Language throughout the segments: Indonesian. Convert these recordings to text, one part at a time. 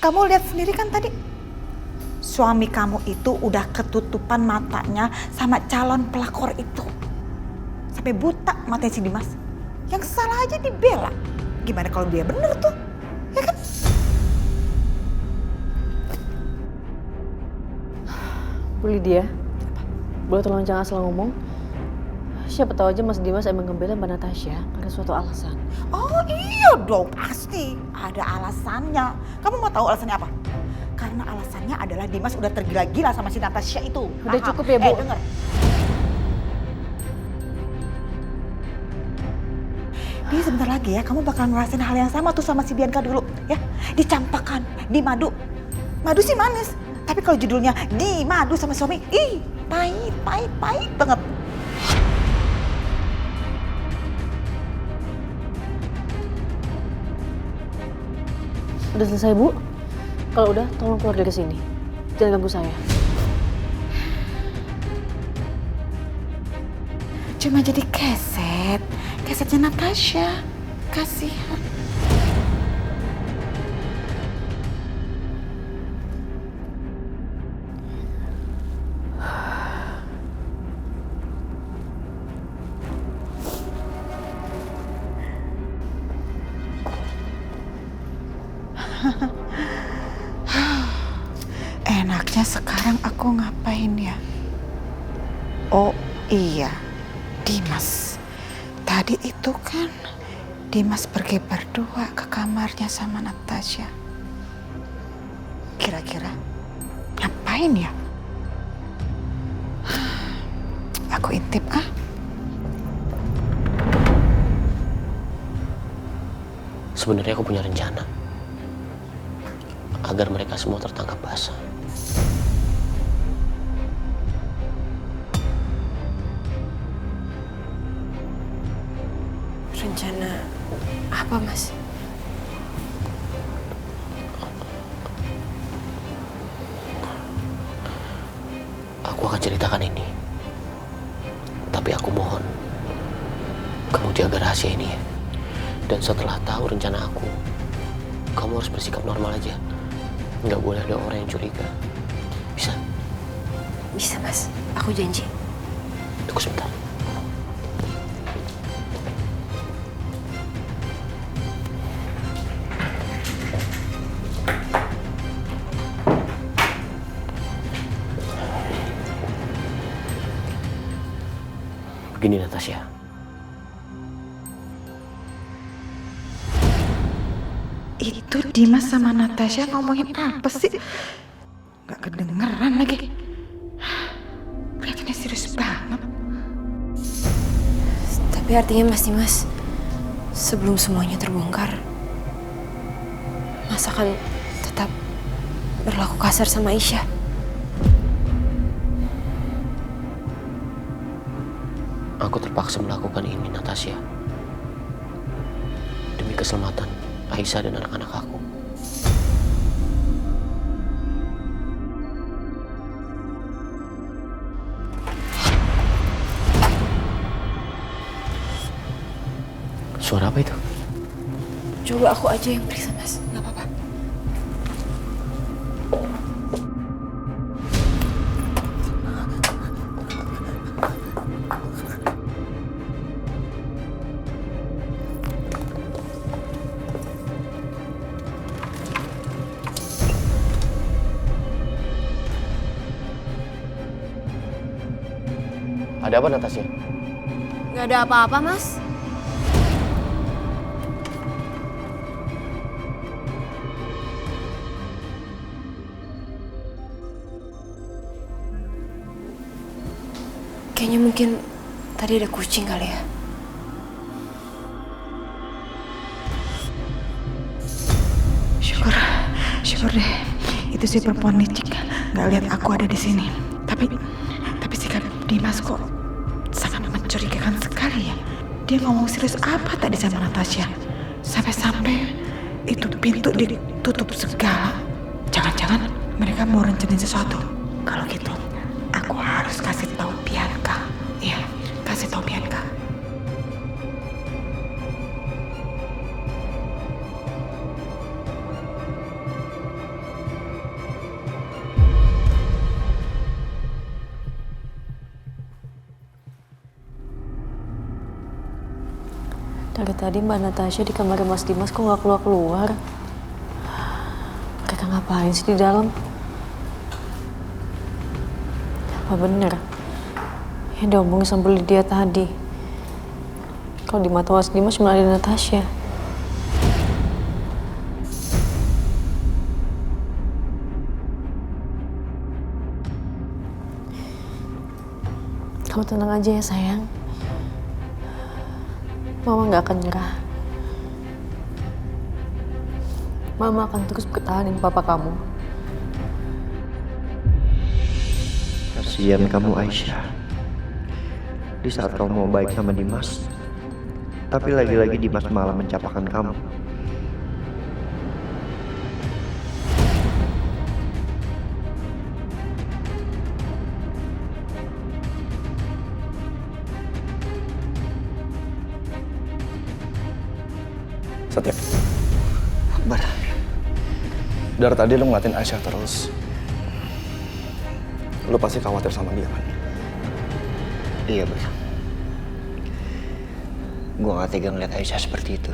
Kamu lihat sendiri kan tadi, suami kamu itu udah ketutupan matanya sama calon pelakor itu. Sampai buta matanya si Dimas. Yang salah aja dibela. Gimana kalau dia bener tuh? Ya kan? Bu Lydia, boleh tolong jangan asal ngomong? Siapa tahu aja Mas Dimas emang ngebela Mbak Natasha karena suatu alasan. Oh iya dong, pasti ada alasannya. Kamu mau tahu alasannya apa? Karena alasannya adalah Dimas udah tergila-gila sama si Natasha itu. Udah cukup ya, Bu? Denger. Dia sebentar lagi ya, kamu bakal ngerasain hal yang sama tuh sama si Bianca dulu. Ya, dicampakan, di madu. Madu sih manis. Tapi kalau judulnya di madu sama suami, ih, pahit banget. Udah selesai, Bu? Kalau udah, tolong keluar dari sini. Jangan ganggu saya. Cuma jadi kesetnya Natasha. Kasihan. Enaknya sekarang aku ngapain ya? Oh iya, Dimas. Tadi itu kan Dimas pergi berdua ke kamarnya sama Natasha. Kira-kira ngapain ya? Aku intip ah. Sebenarnya aku punya rencana agar mereka semua tertangkap basah. Rencana apa, Mas? Aku akan ceritakan ini. Tapi aku mohon kamu jaga rahasia ini ya. Dan setelah tahu rencana aku, kamu harus bersikap normal aja. Nggak boleh ada orang yang curiga. Bisa? Bisa, Mas. Aku janji. Tunggu sebentar. Begini, Natasha. Itu Dimas sama Natasha ngomongin apa sih? Gak kedengeran lagi. Kelihatannya serius banget. Tapi artinya Mas Dimas, sebelum semuanya terbongkar, Mas akan tetap berlaku kasar sama Aisyah. Aku terpaksa melakukan ini, Natasha. Demi keselamatan Aisyah dan anak-anak aku. Suara apa itu? Coba aku aja yang periksa, Mas. Gak apa-apa. Ada apa, Natasha? Gak ada apa-apa, Mas. Kayaknya mungkin tadi ada kucing kali ya. Syukur deh. Itu si perempuan licik nggak lihat aku ada di sini. Tapi sikap Dimas kok sangat mencurigakan sekali ya. Dia ngomong serius apa tadi sama Natasha? Sampai-sampai itu pintu ditutup segala. Jangan-jangan mereka mau rencanain sesuatu. Kalau gitu, aku harus kasih tahu Bianca. Iya, kasih tahu Bianca. Dari tadi Mbak Natasha di kamar Mas Dimas kok nggak keluar-keluar? Mereka ngapain sih di dalam? Apa bener yang diomongin sama Lydia tadi? Kalau di mata Mas Dimas cuma ada Natasha. Kamu tenang aja ya sayang. Mama gak akan nyerah. Mama akan terus bertahanin papa kamu. Kasihan kamu Aisyah. Di saat kamu mau baik sama Dimas, tapi lagi-lagi Dimas malah mencapakan kamu. Satya, Akbar, dari tadi lu ngeliatin Aisyah terus. Lu pasti khawatir sama dia kan? iya Bar. Gue gak tega ngeliat Aisyah seperti itu.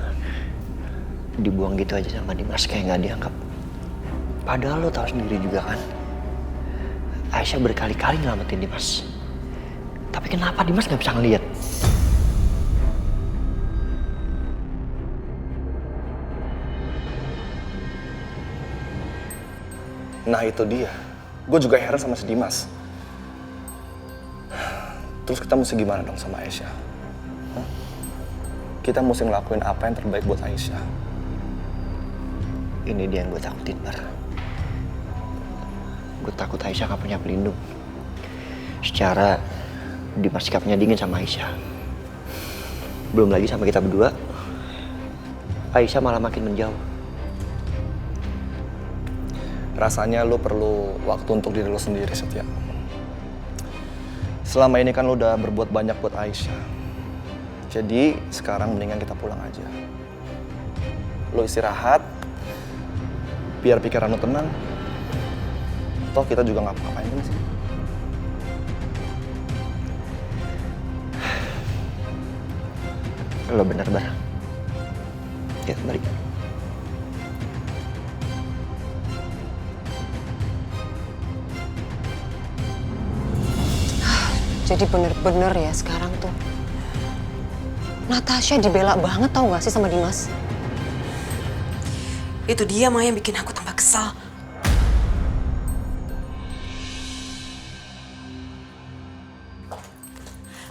Dibuang gitu aja sama Dimas kayak gak dianggap. Padahal lo tahu sendiri juga kan, Aisyah berkali-kali nyelamatin Dimas. Tapi kenapa Dimas gak bisa ngeliat? Nah itu dia. Gue juga heran sama si Dimas. Terus kita mesti gimana dong sama Aisyah? Hah? Kita mesti ngelakuin apa yang terbaik buat Aisyah. Ini dia yang gue takutin, Bar. Gue takut Aisyah gak punya pelindung. Secara Dimas sikapnya dingin sama Aisyah. Belum lagi sama kita berdua, Aisyah malah makin menjauh. Rasanya lu perlu waktu untuk diri lu sendiri, Satya. Selama ini kan lu udah berbuat banyak buat Aisyah. Jadi sekarang mendingan kita pulang aja. Lu istirahat, biar pikiran lu tenang. Toh kita juga nggak ngapain kan sih. Lo bener, Bar. Ya, balik. Jadi bener-bener ya sekarang tuh Natasha dibela banget tau gak sih sama Dimas? Itu dia Maya yang bikin aku tambah kesal.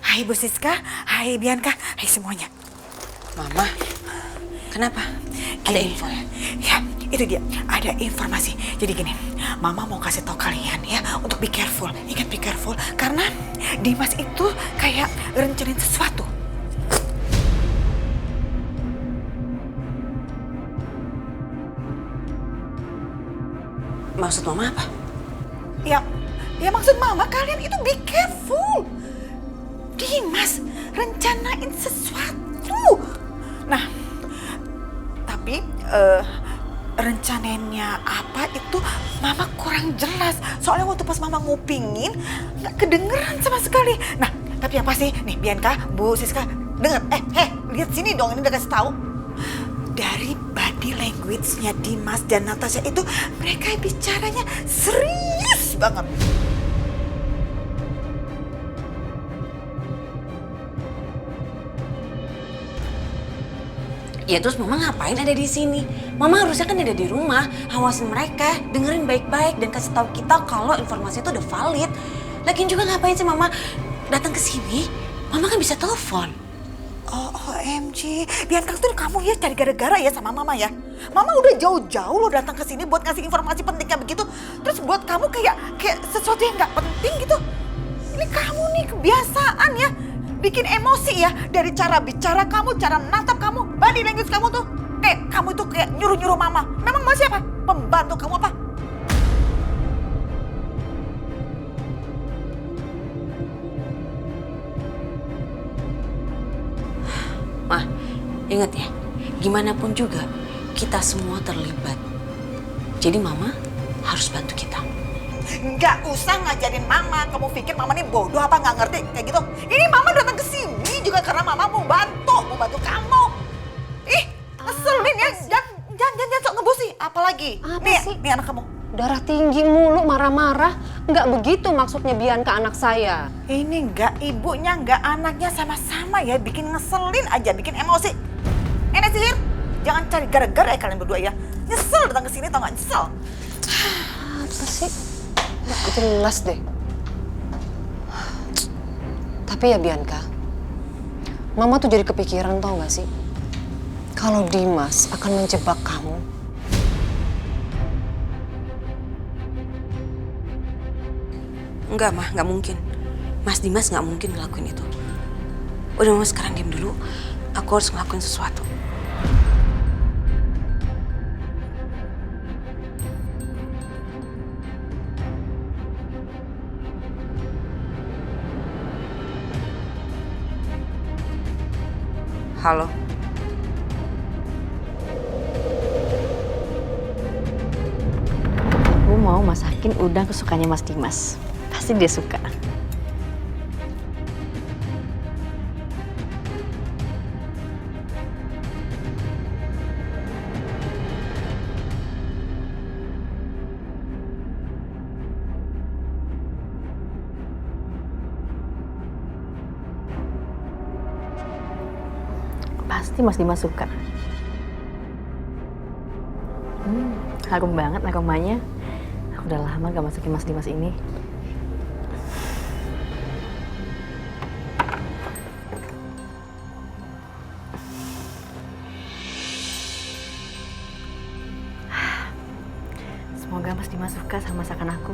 Hai Bu Siska, hai Bianca, hai semuanya. Mama, kenapa? Ada info ya? Ya, itu dia. Ada informasi. Jadi gini, Mama mau kasih tau kalian ya untuk be careful. Ingat be careful karena Dimas itu kayak rencanain sesuatu. Maksud Mama apa? Ya maksud Mama kalian itu be careful. Dimas rencanain sesuatu. Nah, tapi rencananya apa itu Mama kurang jelas. Soalnya waktu pas Mama ngupingin nggak kedengeran sama sekali. Nah, tapi yang pasti nih Bianca, Bu Siska, denger. Lihat sini dong, ini udah kasih tahu. Dari body language-nya Dimas dan Natasha itu mereka bicaranya serius banget. Ya terus Mama ngapain ada di sini? Mama harusnya kan ada di rumah, awasin mereka, dengerin baik-baik dan kasih tahu kita kalau informasi itu udah valid. Lagian juga ngapain sih Mama datang ke sini? Mama kan bisa telepon. OMG, Bianca tuh kamu ya cari gara-gara ya sama Mama ya. Mama udah jauh-jauh loh datang ke sini buat ngasih informasi penting kayak begitu. Terus buat kamu kayak sesuatu yang nggak penting gitu. Ini kamu nih kebiasaan ya. Bikin emosi ya dari cara bicara kamu, cara menatap kamu, body language kamu tuh. Kamu itu kayak nyuruh-nyuruh Mama. Memang Mama siapa? Pembantu kamu apa? Ma, ingat ya, gimana pun juga kita semua terlibat. Jadi Mama harus bantu kita. Nggak usah ngajarin Mama. Kamu pikir Mama nih bodoh apa nggak ngerti kayak gitu? Ini Mama datang ke sini juga karena Mama mau bantu kamu. ngeselin ya. Jangan sok ngebusi. Apalagi? Apa nih, sih? nih anak kamu. Darah tinggi mulu, marah-marah. Nggak begitu maksudnya Bianca anak saya. Ini enggak ibunya, enggak anaknya sama-sama ya. Bikin ngeselin aja, bikin emosi. Enak sihir. Jangan cari gara-gara ya kalian berdua ya. Nyesel datang ke sini tau nggak nyesel. Apa sih? Nggak jelas deh. Tapi ya Bianca, Mama tuh jadi kepikiran tau gak sih? Kalau Dimas akan menjebak kamu. Enggak, Mah, nggak mungkin. Mas Dimas nggak mungkin ngelakuin itu. Udah, Mama sekarang diam dulu. Aku harus ngelakuin sesuatu. Halo. Aku mau masakin udang kesukaannya Mas Dimas. Pasti dia suka. Pasti Mas Dimas suka. Harum banget aromanya. Aku udah lama gak masukin Mas Dimas ini. Semoga Mas Dimas suka sama masakan aku.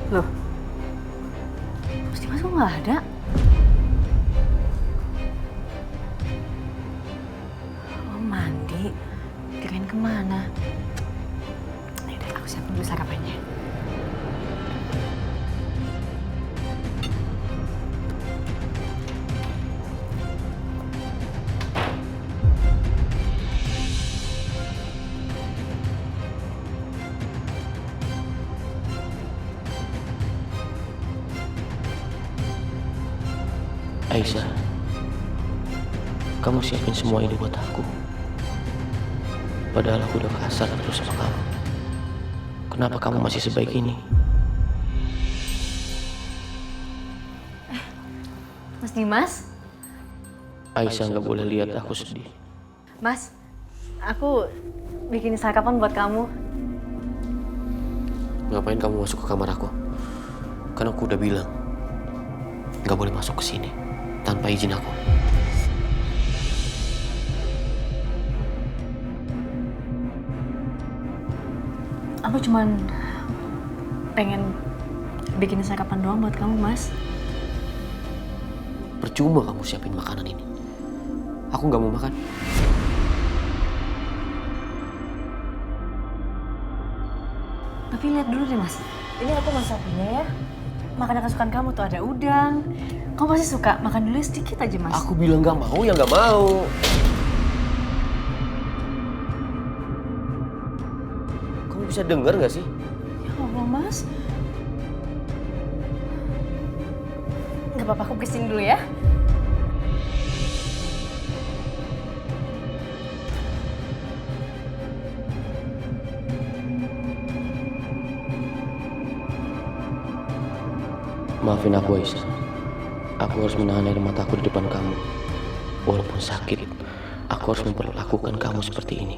Loh, Mas Dimas kok nggak ada? Oh, mandi. Kirain kemana? Yaudah, aku siapin dulu sarapannya. Aisyah, kamu siapin semua ini buat aku. Padahal aku udah kasar terus sama kamu. Kenapa kamu masih sebaik ini? Mas Dimas? Aisyah nggak boleh lihat aku sedih. Mas, aku bikin sarapan buat kamu. Ngapain kamu masuk ke kamar aku? Kan aku udah bilang nggak boleh masuk ke sini tanpa izin aku. Aku cuman pengen bikin sarapan doang buat kamu, Mas. Percuma kamu siapin makanan ini. Aku nggak mau makan. Tapi lihat dulu deh, Mas. Ini aku masakinnya ya. Makanan kesukaan kamu tuh ada udang. Kamu pasti suka. Makan dulu sedikit aja, Mas. Aku bilang nggak mau ya nggak mau. Kamu bisa dengar nggak sih? Ya Allah, Mas. Nggak apa-apa, aku bersihin dulu ya. Maafin aku, Aisyah. Aku harus menahan air mataku di depan kamu. Walaupun sakit, aku harus memperlakukan kamu seperti ini.